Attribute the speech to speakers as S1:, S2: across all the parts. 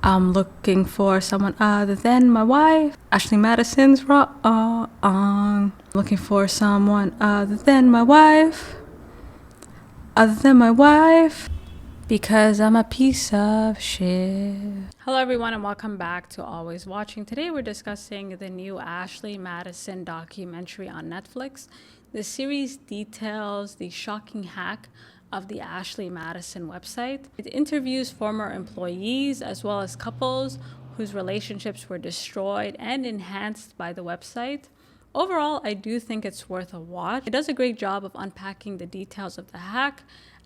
S1: I'm looking for someone other than my wife. Ashley Madison's wrong. Looking for someone other than my wife. Other than my wife. Because I'm a piece of shit. Hello everyone and welcome back to Always Watching. Today we're discussing the new Ashley Madison documentary on Netflix. The series details the shocking hack of the Ashley Madison website. It interviews former employees as well as couples whose relationships were destroyed and enhanced by the website. Overall, I do think it's worth a watch. It does a great job of unpacking the details of the hack,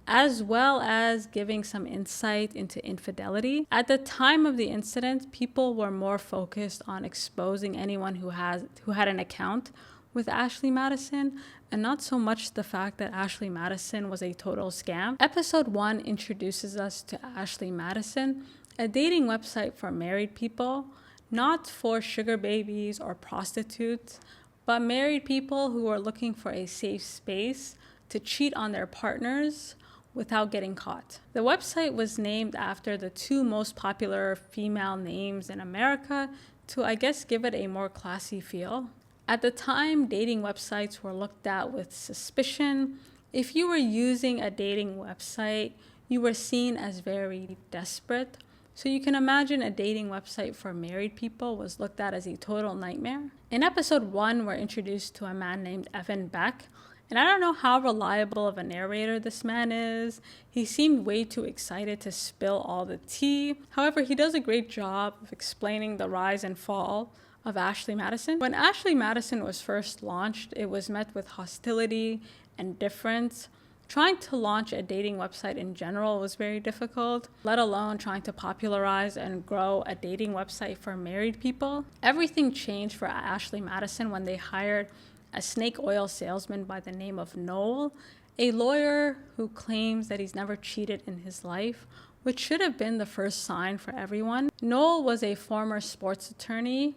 S1: as well as giving some insight into infidelity. At the time of the incident, people were more focused on exposing anyone who had an account with Ashley Madison, and not so much the fact that Ashley Madison was a total scam. Episode 1 introduces us to Ashley Madison, a dating website for married people, not for sugar babies or prostitutes, but married people who are looking for a safe space to cheat on their partners without getting caught. The website was named after the two most popular female names in America to, I guess, give it a more classy feel. At the time, dating websites were looked at with suspicion. If you were using a dating website, you were seen as very desperate. So you can imagine a dating website for married people was looked at as a total nightmare. In episode 1, we're introduced to a man named Evan Beck. And I don't know how reliable of a narrator this man is. He seemed way too excited to spill all the tea. However, he does a great job of explaining the rise and fall of Ashley Madison. When Ashley Madison was first launched, it was met with hostility and indifference. Trying to launch a dating website in general was very difficult, let alone trying to popularize and grow a dating website for married people. Everything changed for Ashley Madison when they hired a snake oil salesman by the name of Noel, a lawyer who claims that he's never cheated in his life, which should have been the first sign for everyone. Noel was a former sports attorney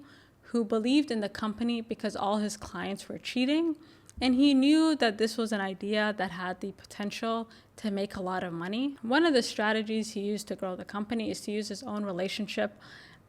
S1: who believed in the company because all his clients were cheating, and he knew that this was an idea that had the potential to make a lot of money. One of the strategies he used to grow the company is to use his own relationship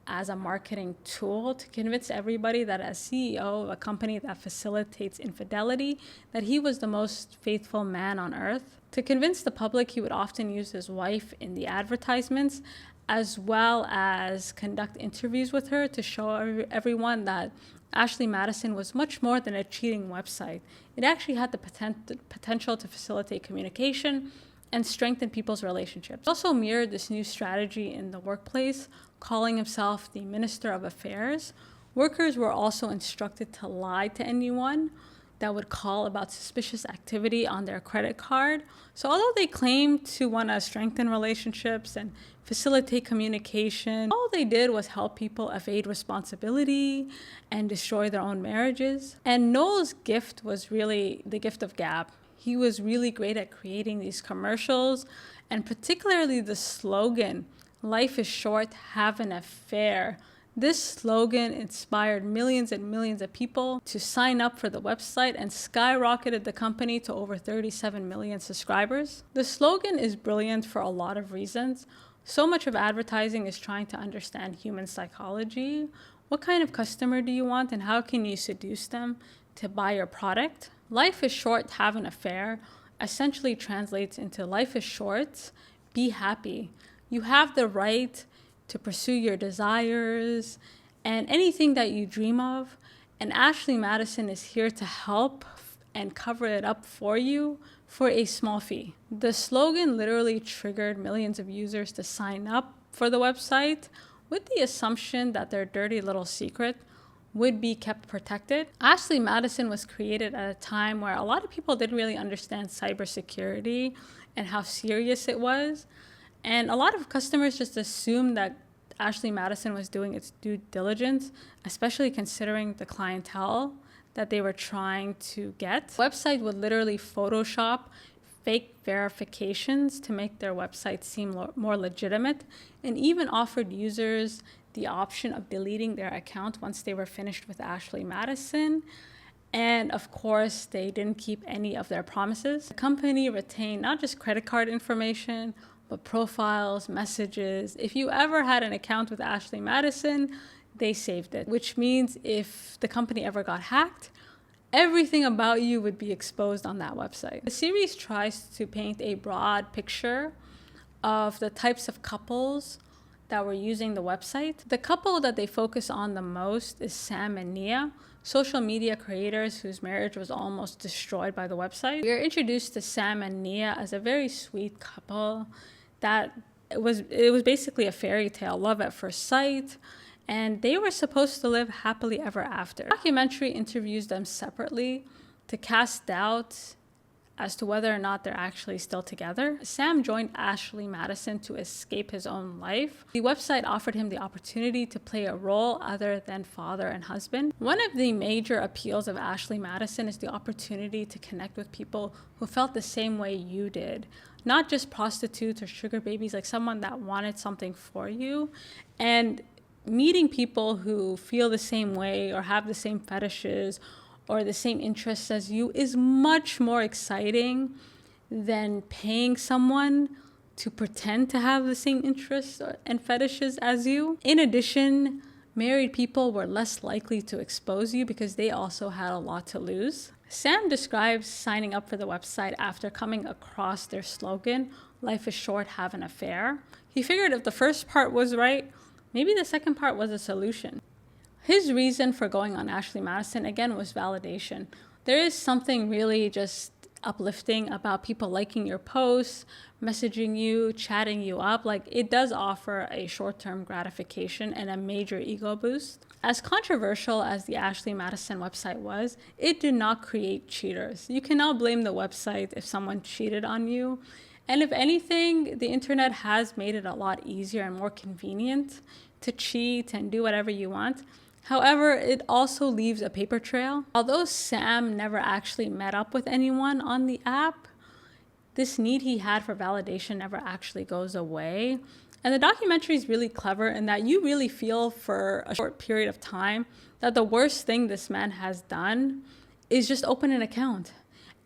S1: as a marketing tool to convince everybody that as CEO of a company that facilitates infidelity, that he was the most faithful man on earth. To convince the public, he would often use his wife in the advertisements, as well as conduct interviews with her to show everyone that Ashley Madison was much more than a cheating website. It actually had the potential to facilitate communication and strengthen people's relationships. He also mirrored this new strategy in the workplace, calling himself the Minister of Affairs. Workers were also instructed to lie to anyone that would call about suspicious activity on their credit card. So although they claimed to want to strengthen relationships and facilitate communication, all they did was help people evade responsibility and destroy their own marriages. And Noel's gift was really the gift of gab. He was really great at creating these commercials, and particularly the slogan, "Life is short, have an affair." This slogan inspired millions and millions of people to sign up for the website and skyrocketed the company to over 37 million subscribers. The slogan is brilliant for a lot of reasons. So much of advertising is trying to understand human psychology. What kind of customer do you want, and how can you seduce them to buy your product? Life is short, have an affair essentially translates into life is short, be happy. You have the right to pursue your desires and anything that you dream of. And Ashley Madison is here to help and cover it up for you for a small fee. The slogan literally triggered millions of users to sign up for the website with the assumption that their dirty little secret would be kept protected. Ashley Madison was created at a time where a lot of people didn't really understand cybersecurity and how serious it was. And a lot of customers just assumed that Ashley Madison was doing its due diligence, especially considering the clientele that they were trying to get. The website would literally Photoshop fake verifications to make their website seem more legitimate, and even offered users the option of deleting their account once they were finished with Ashley Madison. And of course, they didn't keep any of their promises. The company retained not just credit card information, but profiles, messages. If you ever had an account with Ashley Madison, they saved it, which means if the company ever got hacked, everything about you would be exposed on that website. The series tries to paint a broad picture of the types of couples that were using the website. The couple that they focus on the most is Sam and Nia, social media creators whose marriage was almost destroyed by the website. We are introduced to Sam and Nia as a very sweet couple that it was basically a fairy tale, love at first sight, and they were supposed to live happily ever after. The documentary interviews them separately to cast doubt as to whether or not they're actually still together. Sam joined Ashley Madison to escape his own life. The website offered him the opportunity to play a role other than father and husband. One of the major appeals of Ashley Madison is the opportunity to connect with people who felt the same way you did. Not just prostitutes or sugar babies, like someone that wanted something for you. And meeting people who feel the same way or have the same fetishes or the same interests as you is much more exciting than paying someone to pretend to have the same interests and fetishes as you. In addition, married people were less likely to expose you because they also had a lot to lose. Sam describes signing up for the website after coming across their slogan, "Life is short, have an affair." He figured if the first part was right, maybe the second part was a solution. His reason for going on Ashley Madison, again, was validation. There is something really just uplifting about people liking your posts, messaging you, chatting you up. Like, it does offer a short-term gratification and a major ego boost. As controversial as the Ashley Madison website was, it did not create cheaters. You cannot blame the website if someone cheated on you. And if anything, the internet has made it a lot easier and more convenient to cheat and do whatever you want. However, it also leaves a paper trail. Although Sam never actually met up with anyone on the app, this need he had for validation never actually goes away. And the documentary is really clever in that you really feel for a short period of time that the worst thing this man has done is just open an account.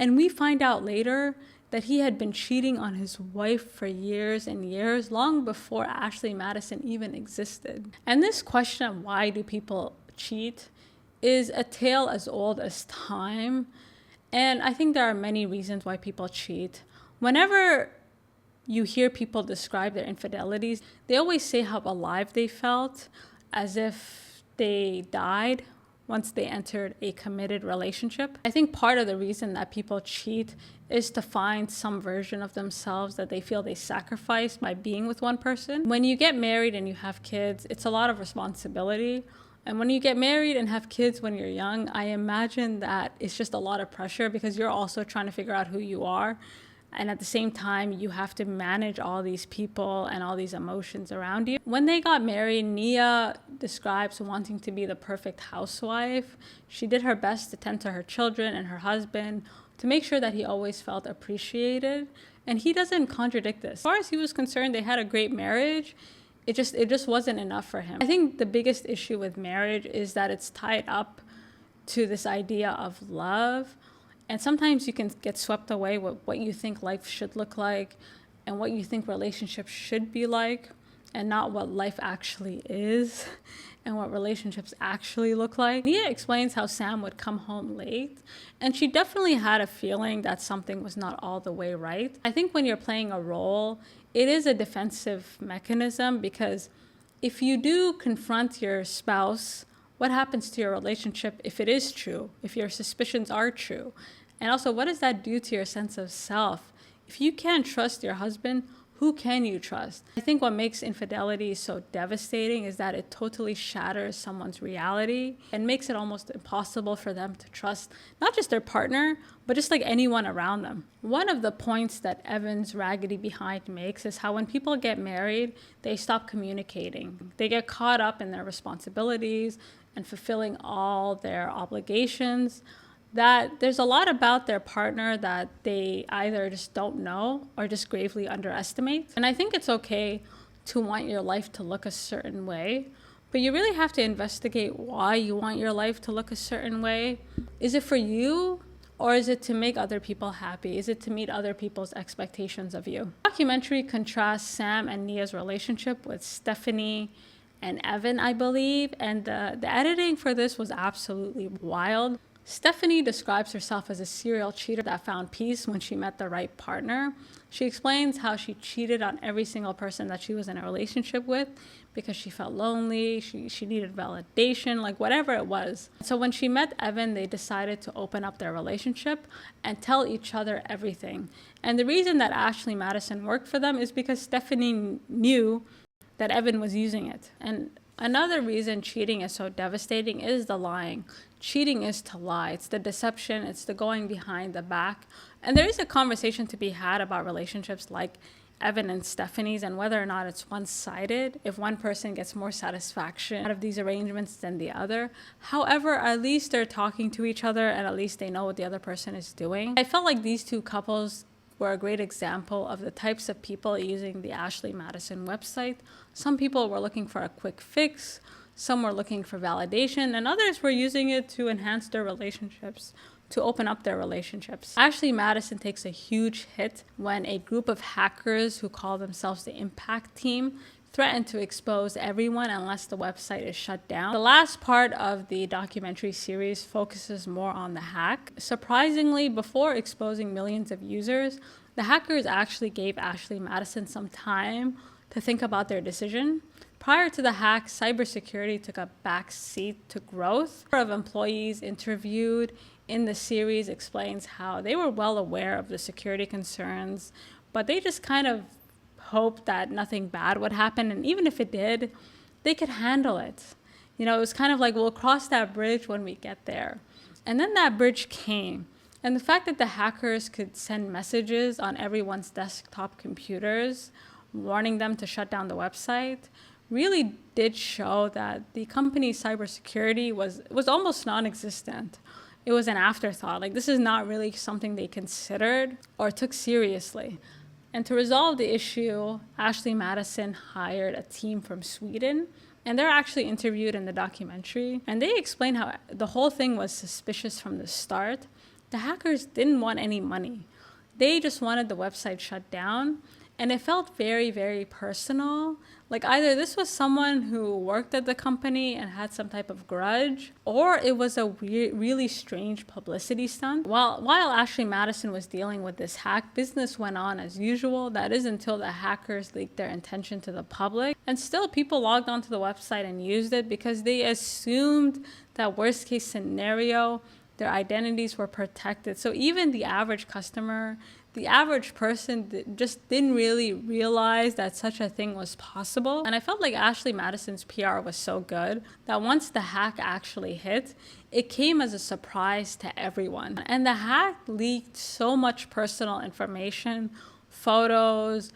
S1: And we find out later that he had been cheating on his wife for years and years, long before Ashley Madison even existed. And this question of why do people cheat is a tale as old as time. And I think there are many reasons why people cheat. Whenever you hear people describe their infidelities, they always say how alive they felt, as if they died once they entered a committed relationship. I think part of the reason that people cheat is to find some version of themselves that they feel they sacrificed by being with one person. When you get married and you have kids, it's a lot of responsibility. And when you get married and have kids when you're young, I imagine that it's just a lot of pressure because you're also trying to figure out who you are. And at the same time, you have to manage all these people and all these emotions around you. When they got married, Nia describes wanting to be the perfect housewife. She did her best to tend to her children and her husband to make sure that he always felt appreciated. And he doesn't contradict this. As far as he was concerned, they had a great marriage. It just wasn't enough for him. I think the biggest issue with marriage is that it's tied up to this idea of love. And sometimes you can get swept away with what you think life should look like and what you think relationships should be like, and not what life actually is and what relationships actually look like. Nia explains how Sam would come home late, and she definitely had a feeling that something was not all the way right. I think when you're playing a role, it is a defensive mechanism, because if you do confront your spouse, what happens to your relationship if it is true, if your suspicions are true? And also, what does that do to your sense of self? If you can't trust your husband, who can you trust? I think what makes infidelity so devastating is that it totally shatters someone's reality and makes it almost impossible for them to trust not just their partner, but just like anyone around them. One of the points that Evan's Raggedy Behind makes is how when people get married, they stop communicating. They get caught up in their responsibilities and fulfilling all their obligations, that there's a lot about their partner that they either just don't know or just gravely underestimate. And I think it's okay to want your life to look a certain way, but you really have to investigate why you want your life to look a certain way. Is it for you, Or is it to make other people happy? Is it to meet other people's expectations of you? The documentary contrasts Sam and Nia's relationship with Stephanie and Evan, I believe, and the editing for this was absolutely wild. Stephanie describes herself as a serial cheater that found peace when she met the right partner. She explains how she cheated on every single person that she was in a relationship with because she felt lonely, she needed validation, like whatever it was. So when she met Evan, they decided to open up their relationship and tell each other everything. And the reason that Ashley Madison worked for them is because Stephanie knew that Evan was using it. And another reason cheating is so devastating is the lying. Cheating is to lie. It's the deception. It's the going behind the back. And there is a conversation to be had about relationships like Evan and Stephanie's and whether or not it's one-sided, if one person gets more satisfaction out of these arrangements than the other. However, at least they're talking to each other and at least they know what the other person is doing. I felt like these two couples were a great example of the types of people using the Ashley Madison website. Some people were looking for a quick fix, some were looking for validation, and others were using it to enhance their relationships, to open up their relationships. Ashley Madison takes a huge hit when a group of hackers who call themselves the Impact Team threaten to expose everyone unless the website is shut down. The last part of the documentary series focuses more on the hack. Surprisingly, before exposing millions of users, the hackers actually gave Ashley Madison some time to think about their decision. Prior to the hack, cybersecurity took a back seat to growth. A number of employees interviewed in the series explains how they were well aware of the security concerns, but they just kind of hoped that nothing bad would happen. And even if it did, they could handle it. You know, it was kind of like, we'll cross that bridge when we get there. And then that bridge came. And the fact that the hackers could send messages on everyone's desktop computers, warning them to shut down the website, really did show that the company's cybersecurity was almost non-existent. It was an afterthought. Like, this is not really something they considered or took seriously. And to resolve the issue, Ashley Madison hired a team from Sweden, and they're actually interviewed in the documentary. And they explain how the whole thing was suspicious from the start. The hackers didn't want any money. They just wanted the website shut down. And it felt very, very personal. Like, either this was someone who worked at the company and had some type of grudge, or it was a really strange publicity stunt. While Ashley Madison was dealing with this hack, business went on as usual. That is until the hackers leaked their intention to the public. And still, people logged onto the website and used it because they assumed that worst case scenario, their identities were protected. So even the average customer, the average person just didn't really realize that such a thing was possible. And I felt like Ashley Madison's PR was so good that once the hack actually hit, it came as a surprise to everyone. And the hack leaked so much personal information, photos,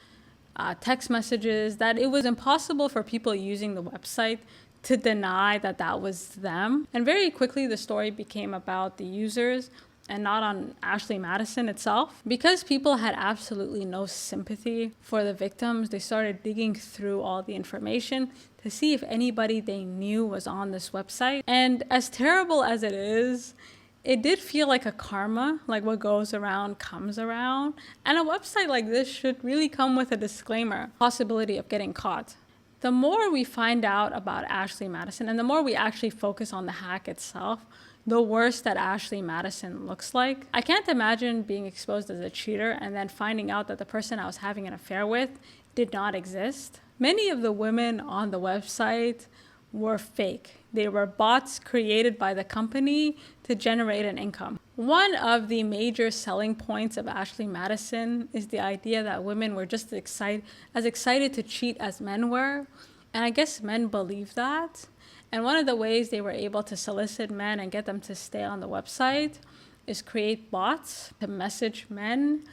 S1: text messages, that it was impossible for people using the website to deny that that was them. And very quickly, the story became about the users and not on Ashley Madison itself. Because people had absolutely no sympathy for the victims, they started digging through all the information to see if anybody they knew was on this website. And as terrible as it is, it did feel like a karma, like what goes around comes around. And a website like this should really come with a disclaimer, possibility of getting caught. The more we find out about Ashley Madison and the more we actually focus on the hack itself, the worse that Ashley Madison looks like. I can't imagine being exposed as a cheater and then finding out that the person I was having an affair with did not exist. Many of the women on the website were fake. They were bots created by the company to generate an income. One of the major selling points of Ashley Madison is the idea that women were just as excited to cheat as men were. And I guess men believe that. And one of the ways they were able to solicit men and get them to stay on the website is create bots to message men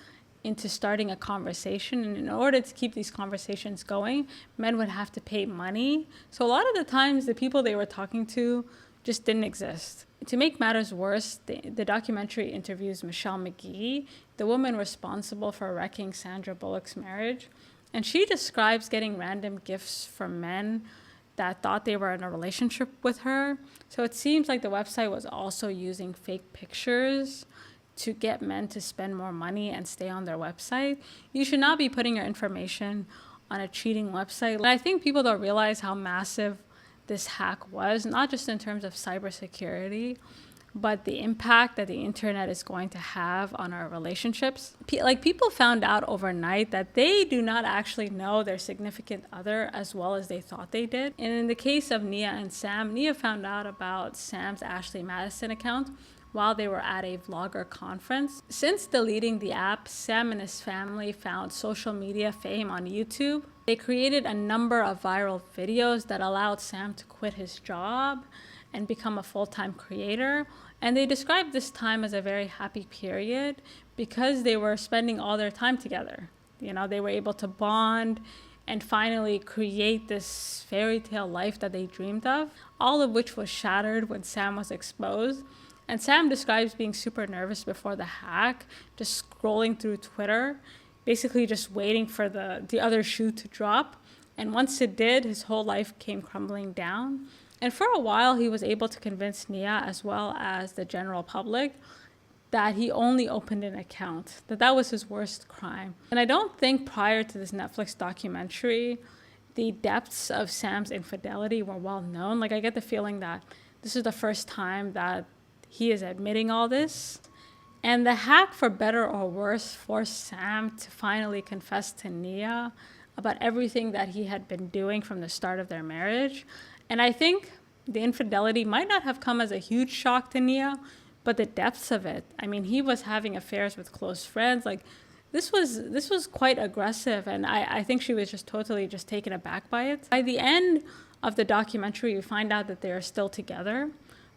S1: into starting a conversation. And in order to keep these conversations going, men would have to pay money. So a lot of the times, the people they were talking to just didn't exist. To make matters worse, the documentary interviews Michelle McGee, the woman responsible for wrecking Sandra Bullock's marriage. And she describes getting random gifts from men that thought they were in a relationship with her. So it seems like the website was also using fake pictures to get men to spend more money and stay on their website. You should not be putting your information on a cheating website. And I think people don't realize how massive this hack was, not just in terms of cybersecurity, but the impact that the internet is going to have on our relationships. People found out overnight that they do not actually know their significant other as well as they thought they did. And in the case of Nia and Sam, Nia found out about Sam's Ashley Madison account while they were at a vlogger conference. Since deleting the app, Sam and his family found social media fame on YouTube. They created a number of viral videos that allowed Sam to quit his job and become a full-time creator. And they described this time as a very happy period because they were spending all their time together. You know, they were able to bond and finally create this fairy tale life that they dreamed of, all of which was shattered when Sam was exposed. And Sam describes being super nervous before the hack, just scrolling through Twitter, basically just waiting for the other shoe to drop. And once it did, his whole life came crumbling down. And for a while, he was able to convince Nia, as well as the general public, that he only opened an account, that was his worst crime. And I don't think prior to this Netflix documentary, the depths of Sam's infidelity were well known. Like, I get the feeling that this is the first time that he is admitting all this. And the hack, for better or worse, forced Sam to finally confess to Nia about everything that he had been doing from the start of their marriage. And I think the infidelity might not have come as a huge shock to Nia, but the depths of it. I mean, he was having affairs with close friends. Like, this was quite aggressive, and I think she was just totally just taken aback by it. By the end of the documentary, you find out that they are still together,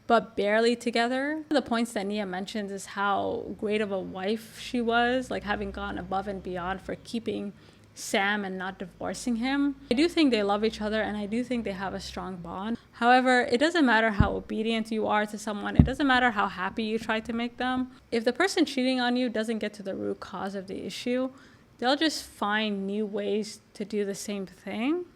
S1: but barely together. One of the points that Nia mentions is how great of a wife she was, like having gone above and beyond for keeping Sam and not divorcing him. I do think they love each other, and I do think they have a strong bond. However, it doesn't matter how obedient you are to someone. It doesn't matter how happy you try to make them. If the person cheating on you doesn't get to the root cause of the issue, they'll just find new ways to do the same thing.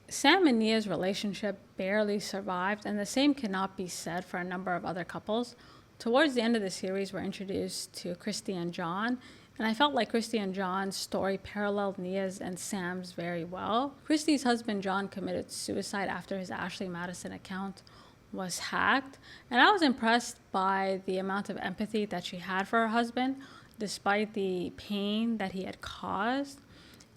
S1: Sam and Nia's relationship barely survived, and the same cannot be said for a number of other couples. Towards the end of the series, we're introduced to Christie and John, and I felt like Christie and John's story paralleled Nia's and Sam's very well. Christie's husband, John, committed suicide after his Ashley Madison account was hacked, and I was impressed by the amount of empathy that she had for her husband, despite the pain that he had caused.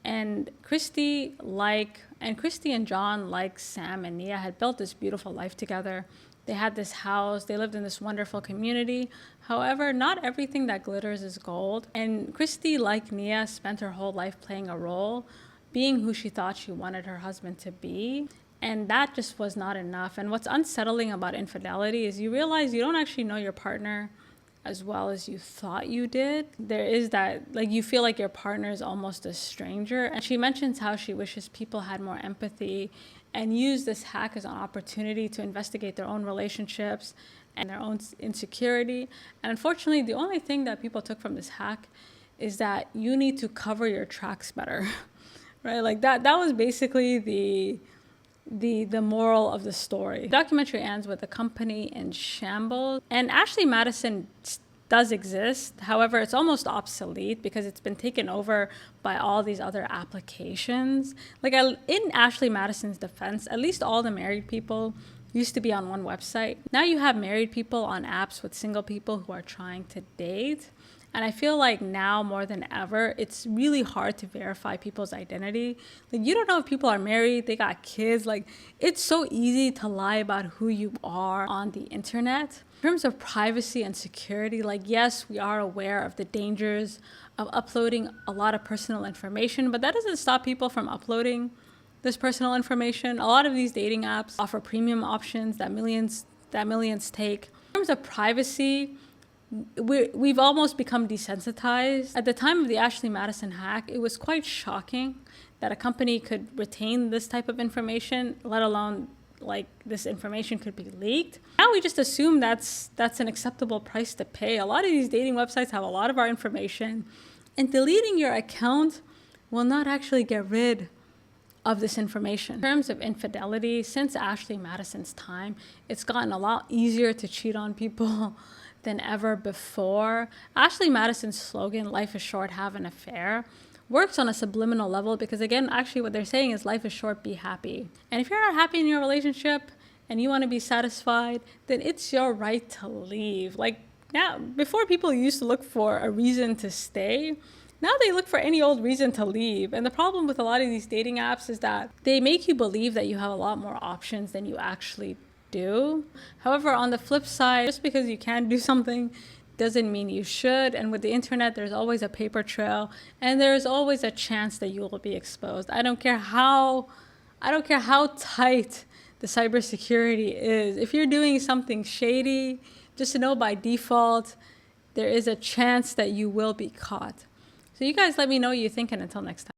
S1: And Christie and John, like Sam and Nia, had built this beautiful life together. They had this house. They lived in this wonderful community. However, not everything that glitters is gold. And Christie, like Nia, spent her whole life playing a role, being who she thought she wanted her husband to be. And that just was not enough. And what's unsettling about infidelity is you realize you don't actually know your partner as well as you thought you did. There is that, like, you feel like your partner is almost a stranger. And she mentions how she wishes people had more empathy and use this hack as an opportunity to investigate their own relationships and their own insecurity. And unfortunately, the only thing that people took from this hack is that you need to cover your tracks better, right? Like that was basically the moral of the story. The documentary ends with the company in shambles, and Ashley Madison does exist. However, it's almost obsolete because it's been taken over by all these other applications. Like, in Ashley Madison's defense, at least all the married people used to be on one website. Now you have married people on apps with single people who are trying to date. And I feel like now more than ever, it's really hard to verify people's identity. Like, you don't know if people are married, they got kids. Like, it's so easy to lie about who you are on the internet. In terms of privacy and security, like, yes, we are aware of the dangers of uploading a lot of personal information, but that doesn't stop people from uploading this personal information. A lot of these dating apps offer premium options that millions take. In terms of privacy, we've almost become desensitized. At the time of the Ashley Madison hack, it was quite shocking that a company could retain this type of information, let alone like this information could be leaked. Now we just assume that's an acceptable price to pay. A lot of these dating websites have a lot of our information, and deleting your account will not actually get rid of this information. In terms of infidelity, since Ashley Madison's time, it's gotten a lot easier to cheat on people than ever before. Ashley Madison's slogan, "Life is short, have an affair," works on a subliminal level because, again, actually what they're saying is life is short, be happy. And if you're not happy in your relationship and you want to be satisfied, then it's your right to leave. Like, now, before people used to look for a reason to stay, now they look for any old reason to leave. And the problem with a lot of these dating apps is that they make you believe that you have a lot more options than you actually do. However, on the flip side, just because you can do something doesn't mean you should. And with the internet, there's always a paper trail, and there's always a chance that you will be exposed. I don't care how tight the cybersecurity is. If you're doing something shady, just to know by default, there is a chance that you will be caught. So you guys let me know what you think, and until next time.